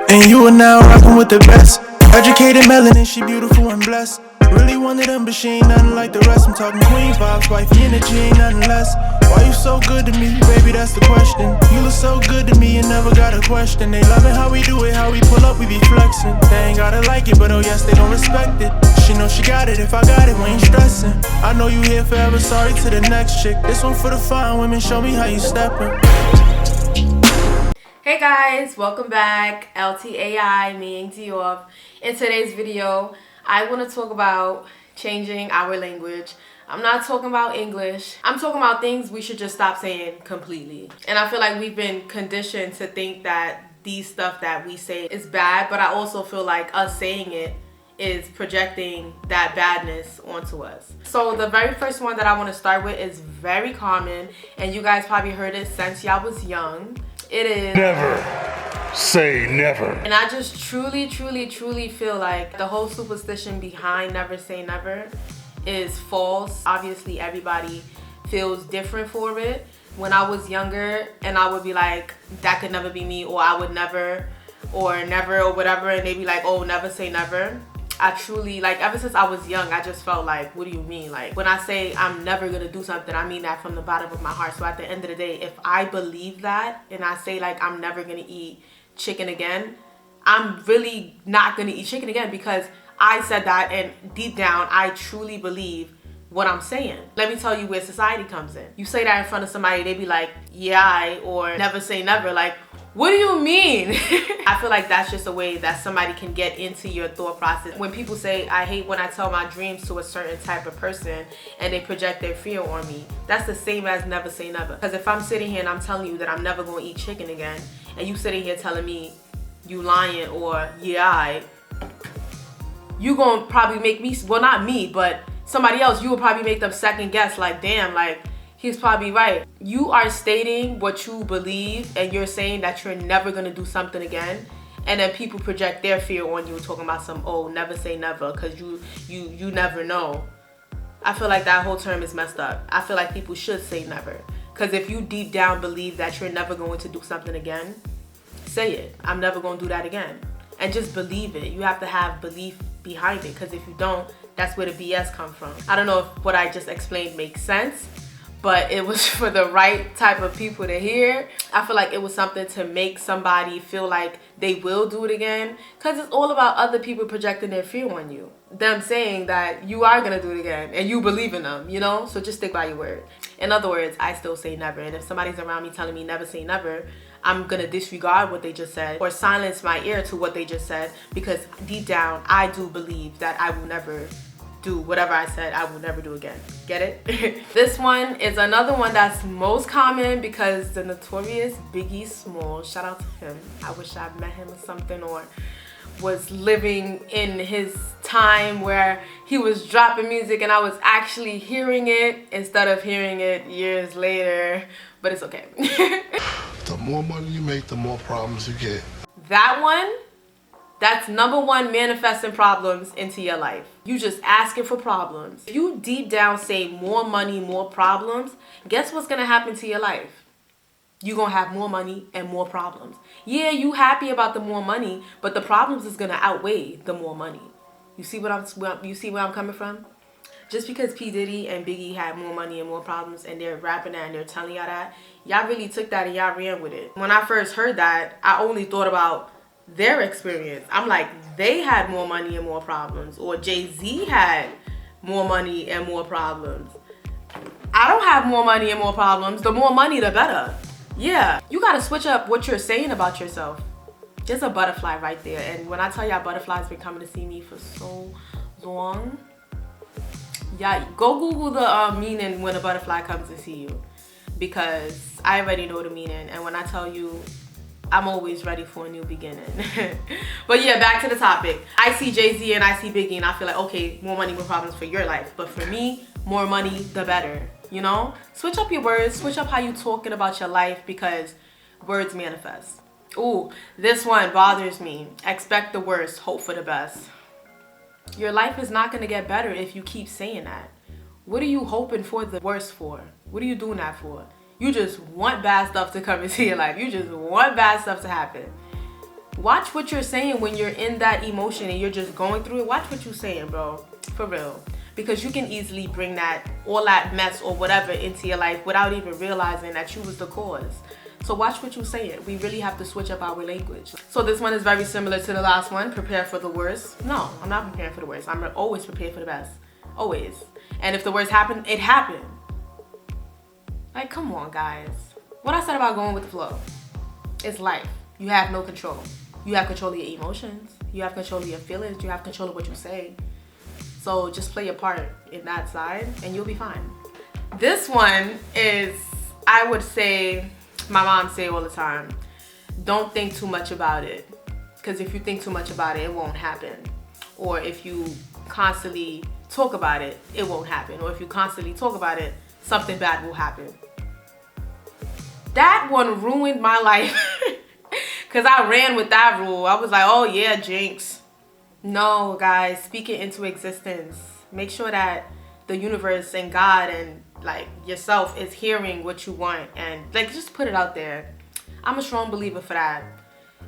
And you are now rocking with the best. Educated melanin, she beautiful and blessed. Really one of them, but she ain't nothing like the rest. I'm talking queen vibes, wifey energy, ain't nothing less. Why you so good to me, baby, that's the question. You look so good to me, you never got a question. They loving how we do it, how we pull up, we be flexing. They ain't gotta like it, but oh yes, they gon' respect it. She know she got it, if I got it, we ain't stressing. I know you here forever, sorry to the next chick. This one for the fine women, show me how you steppin'. Hey guys, welcome back. L.T.A.I, meaning Dior. In today's video, I want to talk about changing our language. I'm not talking about English. I'm talking about things we should just stop saying completely. And I feel like we've been conditioned to think that these stuff that we say is bad, but I also feel like us saying it is projecting that badness onto us. So the very first one that I want to start with is very common, and you guys probably heard it since y'all was young. It is never say never. And I just truly feel like the whole superstition behind never say never is false. Obviously everybody feels different for it. When I was younger and I would be like, that could never be me, or I would never, or never, or whatever, and they'd be like, oh, never say never. I truly, like, ever since I was young, I just felt like, what do you mean? Like, when I say I'm never gonna do something, I mean that from the bottom of my heart. So at the end of the day, if I believe that and I say like I'm never gonna eat chicken again, I'm really not gonna eat chicken again, because I said that and deep down I truly believe what I'm saying. Let me tell you where society comes in. You say that in front of somebody, they be like, yeah, or never say never. Like, what do you mean? I feel like that's just a way that somebody can get into your thought process. When people say, I hate when I tell my dreams to a certain type of person and they project their fear on me, that's the same as never say never. Because if I'm sitting here and I'm telling you that I'm never gonna eat chicken again, and you sitting here telling me you lying or yeah, you gonna probably make me, well, not me, but somebody else, you will probably make them second guess, like, damn, like, he's probably right. You are stating what you believe, and you're saying that you're never gonna do something again, and then people project their fear on you, talking about some, oh, never say never, because you never know. I feel like that whole term is messed up. I feel like people should say never, because if you deep down believe that you're never going to do something again, say it. I'm never gonna do that again. And just believe it. You have to have belief behind it, because if you don't, that's where the BS come from. I don't know if what I just explained makes sense, but it was for the right type of people to hear. I feel like it was something to make somebody feel like they will do it again, because it's all about other people projecting their fear on you. Them saying that you are gonna do it again and you believe in them, you know? So just stick by your word. In other words, I still say never. And if somebody's around me telling me never say never, I'm gonna disregard what they just said or silence my ear to what they just said, because deep down, I do believe that I will never do whatever I said I will never do again. Get it? This one is another one that's most common, because the notorious Biggie Smalls, shout out to him. I wish I'd met him or something, or was living in his time where he was dropping music and I was actually hearing it instead of hearing it years later, but it's okay. The more money you make, the more problems you get. That one, that's number one, manifesting problems into your life. You just asking for problems. If you deep down say more money, more problems, guess what's gonna happen to your life? You're gonna have more money and more problems. Yeah, you happy about the more money, but the problems is gonna outweigh the more money. You see where I'm coming from? Just because P. Diddy and Biggie had more money and more problems and they're rapping that and they're telling y'all that, y'all really took that and y'all ran with it. When I first heard that, I only thought about their experience. I'm like, they had more money and more problems, or Jay-Z had more money and more problems. I don't have more money and more problems. The more money, the better. Yeah, you gotta switch up what you're saying about yourself. There's a butterfly right there, and when I tell y'all butterflies been coming to see me for so long, yeah, go Google the meaning when a butterfly comes to see you, because I already know the meaning, and when I tell you, I'm always ready for a new beginning. But yeah, back to the topic. I see Jay-Z and I see Biggie and I feel like, okay, more money, more problems for your life. But for me, more money, the better, you know? Switch up your words, switch up how you talking about your life, because words manifest. Ooh, this one bothers me. Expect the worst, hope for the best. Your life is not gonna get better if you keep saying that. What are you hoping for the worst for? What are you doing that for? You just want bad stuff to come into your life. You just want bad stuff to happen. Watch what you're saying when you're in that emotion and you're just going through it. Watch what you're saying, bro. For real. Because you can easily bring that, all that mess or whatever into your life without even realizing that you was the cause. So watch what you're saying. We really have to switch up our language. So this one is very similar to the last one. Prepare for the worst. No, I'm not preparing for the worst. I'm always prepared for the best. Always. And if the worst happened, it happened. Like, come on, guys. What I said about going with the flow. It's life. You have no control. You have control of your emotions. You have control of your feelings. You have control of what you say. So just play your part in that side and you'll be fine. This one is, I would say, my mom say all the time, don't think too much about it. Because if you think too much about it, it won't happen. Or if you constantly talk about it, it won't happen. Or if you constantly talk about it, something bad will happen. That one ruined my life. Because I ran with that rule. I was like, oh yeah, jinx. No, guys, speak it into existence. Make sure that the universe and God and like yourself is hearing what you want, and like just put it out there. I'm a strong believer for that.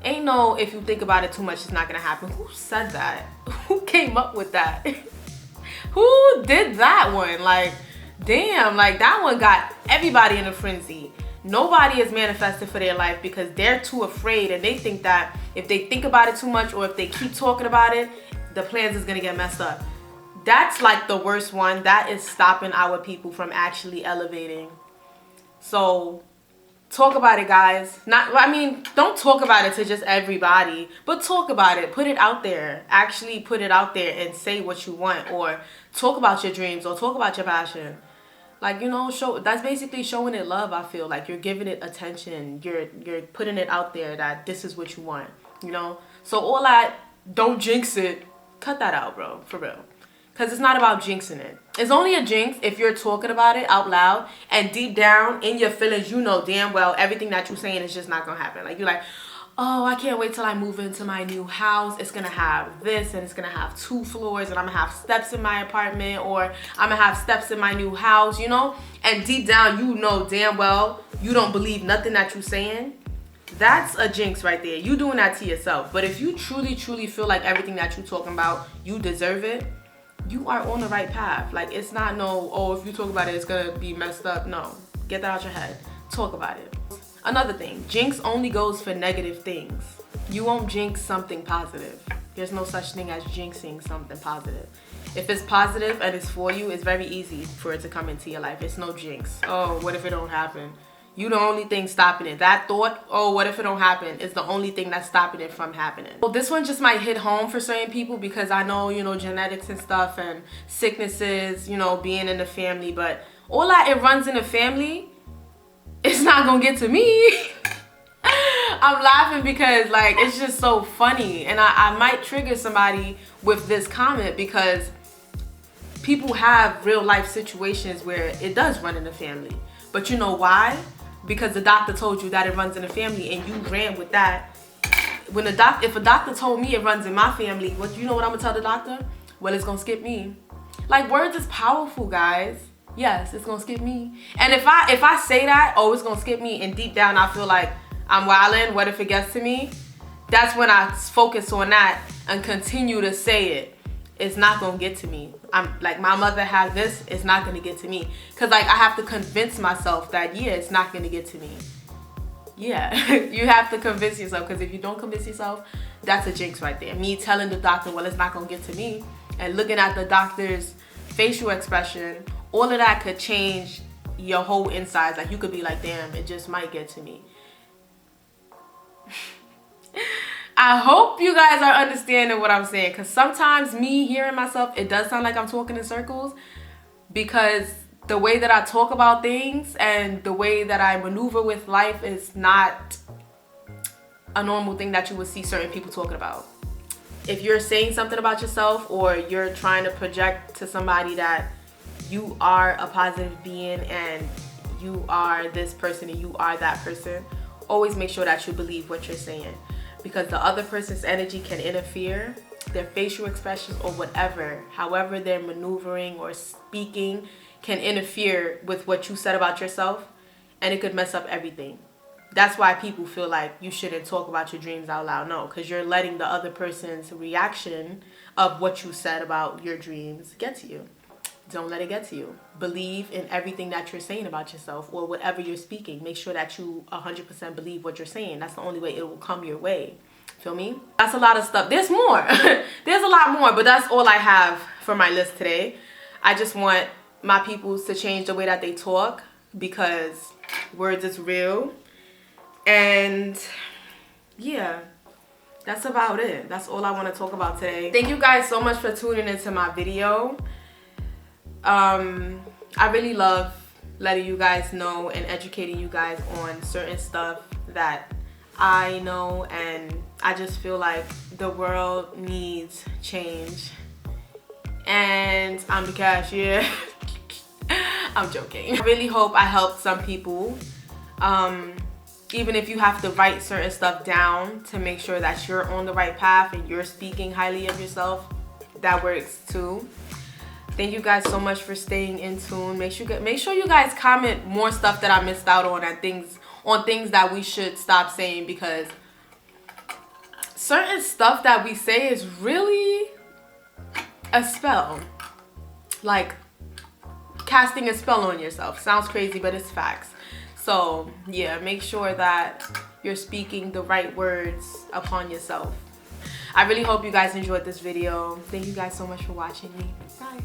Ain't no if you think about it too much, it's not gonna happen. Who said that? Who came up with that? Who did that one? Like, damn, like that one got everybody in a frenzy. Nobody is manifested for their life because they're too afraid, and they think that if they think about it too much or if they keep talking about it, the plans is gonna get messed up. That's like the worst one. That is stopping our people from actually elevating. So talk about it, guys. Don't talk about it to just everybody, but talk about it. Put it out there. Actually put it out there and say what you want, or talk about your dreams, or talk about your passion. Like, you know, that's basically showing it love. I feel like you're giving it attention. You're putting it out there that this is what you want, you know? So all that, don't jinx it. Cut that out, bro, for real. Because it's not about jinxing it. It's only a jinx if you're talking about it out loud and deep down in your feelings, you know damn well everything that you're saying is just not going to happen. Like, you're like, oh, I can't wait till I move into my new house. It's going to have this, and it's going to have 2 floors, and I'm going to have steps in my apartment, or I'm going to have steps in my new house, you know? And deep down, you know damn well you don't believe nothing that you're saying. That's a jinx right there. You doing that to yourself. But if you truly, truly feel like everything that you're talking about, you deserve it, you are on the right path. Like, it's not no, oh, if you talk about it, it's going to be messed up. No. Get that out your head. Talk about it. Another thing, jinx only goes for negative things. You won't jinx something positive. There's no such thing as jinxing something positive. If it's positive and it's for you, it's very easy for it to come into your life. It's no jinx. Oh, what if it don't happen? You the only thing stopping it. That thought, oh, what if it don't happen, is the only thing that's stopping it from happening. Well, this one just might hit home for certain people because I know, you know, genetics and stuff and sicknesses, you know, being in the family. But all that it runs in the family, it's not gonna get to me. I'm laughing because like it's just so funny, and I might trigger somebody with this comment because people have real life situations where it does run in the family. But you know why? Because the doctor told you that it runs in the family and you ran with that. If a doctor told me it runs in my family, you know what I'm gonna tell the doctor? Well, it's gonna skip me. Like, words is powerful, guys. Yes, it's gonna skip me. And if I say that, oh, it's gonna skip me, and deep down I feel like I'm wildin', what if it gets to me? That's when I focus on that and continue to say it. It's not gonna get to me. I'm like, my mother had this, it's not gonna get to me. Cause like I have to convince myself that, yeah, it's not gonna get to me. Yeah, you have to convince yourself, because if you don't convince yourself, that's a jinx right there. Me telling the doctor, well, it's not gonna get to me, and looking at the doctor's facial expression, all of that could change your whole insides. Like, you could be like, damn, it just might get to me. I hope you guys are understanding what I'm saying, because sometimes me hearing myself, it does sound like I'm talking in circles, because the way that I talk about things and the way that I maneuver with life is not a normal thing that you would see certain people talking about. If you're saying something about yourself, or you're trying to project to somebody that you are a positive being and you are this person and you are that person, always make sure that you believe what you're saying, because the other person's energy can interfere, their facial expressions or whatever, however they're maneuvering or speaking, can interfere with what you said about yourself, and it could mess up everything. that's why people feel like you shouldn't talk about your dreams out loud. No, because you're letting the other person's reaction of what you said about your dreams get to you. Don't let it get to you. Believe in everything that you're saying about yourself or whatever you're speaking. Make sure that you 100% believe what you're saying. That's the only way it will come your way. Feel me? That's a lot of stuff. There's more. There's a lot more, but that's all I have for my list today. I just want my peoples to change the way that they talk, because words is real. And yeah, that's about it. That's all I want to talk about today. Thank you guys so much for tuning into my video. I really love letting you guys know and educating you guys on certain stuff that I know, and I just feel like the world needs change. And I'm the cashier. I'm joking. I really hope I helped some people. Even if you have to write certain stuff down to make sure that you're on the right path and you're speaking highly of yourself, that works too. Thank you guys so much for staying in tune. Make sure you guys comment more stuff that I missed out on, and things that we should stop saying, because certain stuff that we say is really a spell. Like casting a spell on yourself. Sounds crazy, but it's facts. So yeah, make sure that you're speaking the right words upon yourself. I really hope you guys enjoyed this video. Thank you guys so much for watching me. Bye.